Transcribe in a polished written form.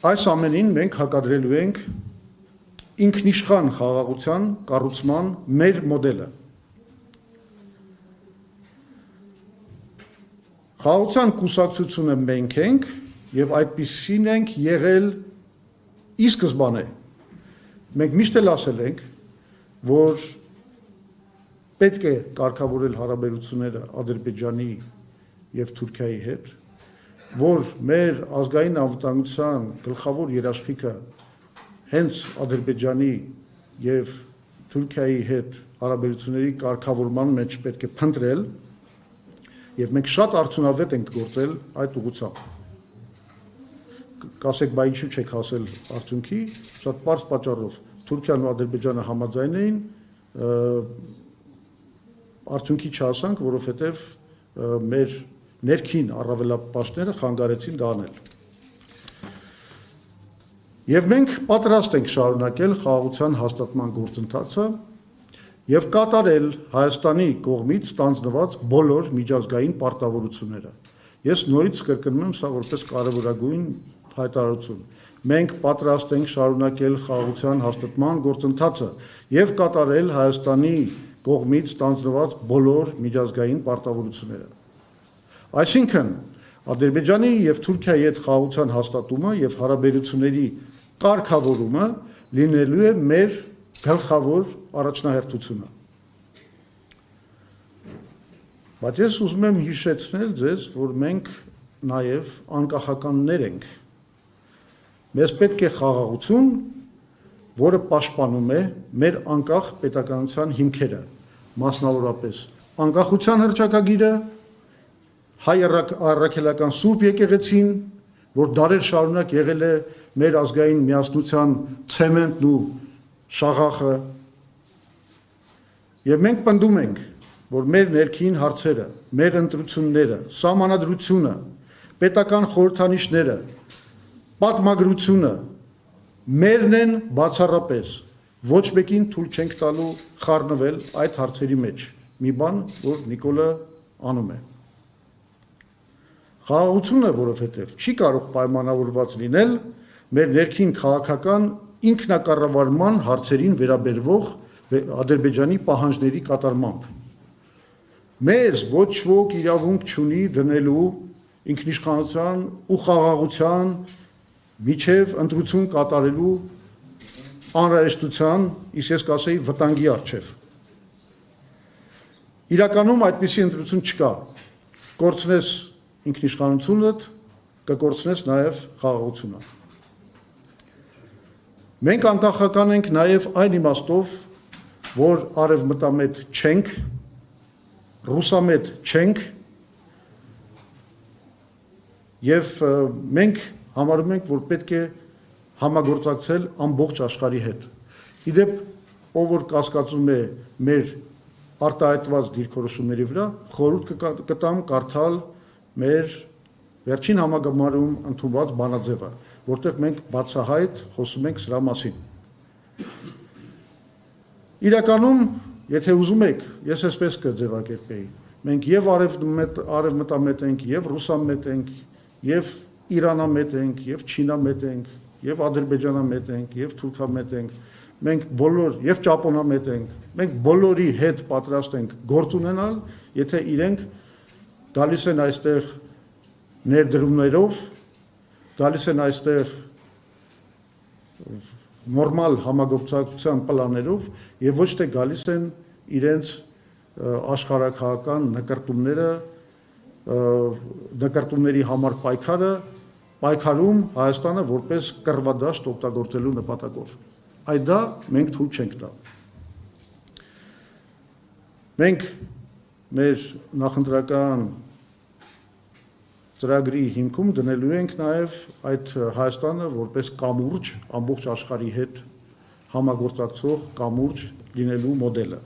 Այս ամենին մենք հակադրելու ենք ինքնիշխան խաղաղության կառուցման մեր մոդելը։ Խաղաղության կուսակցությունը մենք ենք եւ այդպիսին ենք եղել ի սկզբանե։ Մենք միշտ էլ ասել ենք, որ պետք է կարգավորել հարաբերությունները Ադրբեջանի եւ Թուրքիայի հետ, որ մեր ազգային անվտանգության գլխավոր երաշխիքը հենց Ադրբեջանի եւ Թուրքիայի հետ հարաբերությունների կարգավորման մեջ պետք է փնտրել եւ մենք շատ արդյունավետ ենք գործել այդ ուղղությամբ։ Կասեք, բա ինչու չեք հասել արդյունքի, շատ պարզ պատճառով Թուրքիան ու Ադրբեջանը համաձայն էին, արդյունքի չհասանք, որովհետեւ մեր ներքին առավելապաշտները խանգարեցին դա անել։ Եվ մենք պատրաստ ենք շարունակել խաղաղության հաստատման գործընթացը եւ կատարել Հայաստանի կողմից ստանձնված բոլոր միջազգային պարտավորությունները։ Ես նորից կրկնում եմ սա որպես կարևորագույն հայտարարություն։ Մենք պատրաստ ենք շարունակել խաղաղության հաստատման գործընթացը եւ կատարել Հայաստանի կողմից ստանձնված բոլոր միջազգային պարտավորությունները։ Այսինքն Ադրբեջանի եւ Թուրքիայի հետ խաղաղության հաստատումը եւ հարաբերությունների կարգավորումը լինելու է մեր գլխավոր առաջնահերթությունը։ Բայց ես ուզում եմ հիշեցնել ձեզ, որ մենք նաեւ անկախականներ ենք։ Մեզ պետք է խաղաղություն, որը պաշտպանում է մեր անկախ պետականության հիմքերը, մասնավորապես անկախության հռչակագիրը, հայ առաքելական Սուրբ եկեղեցին, որ դարեր շարունակ եղել է մեր ազգային միասնության ցեմենտն ու շաղախը, եւ մենք պնդում ենք, որ մեր ներքին հարցերը, մեր ընտրությունները, սահմանադրությունը, պետական խորհրդանիշները, պատմագրությունը մերն են բացառապես, ոչ մեկին թույլ չենք տալու խառնվել այդ հարցերի մեջ, մի բան, որ Նիկոլը անում է։ Խաղաղությունը, որովհետև չի կարող պայմանավորված լինել մեր ներքին քաղաքական ինքնակառավարման հարցերին վերաբերվող Ադրբեջանի պահանջների կատարմամբ։ Մեզ ոչ ոք իրավունք չունի դնելու ինքնիշխանության ու խաղաղության միջև ընտրություն կատարելու անհրաժեշտության, իսկ ես կասեի վտանգի առջև։ Իրականում այդպիսի ընտրություն չկա։ Կորցնես ինքնիշխանությունդ, կկորցնես նաև խաղաղությունը։ Մենք անկախական ենք նաև այն իմաստով, որ արևմտամետ չենք, ռուսամետ չենք, եւ մենք համարում ենք, որ պետք է համագործակցել ամբողջ աշխարհի հետ։ Իդեպ, ով որ կասկածում է մեր արտահայտված դիրքորոշումների վրա, խորհուրդ կտամ կարդալ մեր վերջին համագումարում ընդունված բանաձևը, որտեղ մենք բացահայտ խոսում ենք սրա մասին։ Իրականում, եթե ուզում եք, ես այսպես կձևակերպեի, մենք եւ արևմտամետ ենք, եւ ռուսամետ ենք, եւ իրանամետ ենք, եւ չինամետ ենք, եւ ադրբեջանամետ ենք, եւ թուրքամետ ենք, մենք բոլոր եւ ճապոնամետ ենք, մենք բոլորի հետ պատրաստ ենք գործ ունենալ, եթե իրենք գալիս են այստեղ ներդրումներով, գալիս են այստեղ նորմալ համագործակցության պլաններով եւ ոչ թե գալիս են իրենց աշխարհակահական նկարտումների համար պայքարում Հայաստանը որպես կռվադաշտ օգտագործելու նպատակով։ Այդ դա մենք թույլ չենք տա։ Մենք մեր նախընտրական ծրագրի հիմքում դնելու ենք նաև այդ Հայաստանը որպես կամուրջ ամբողջ աշխարհի հետ համագործակցող կամուրջ լինելու մոդելը։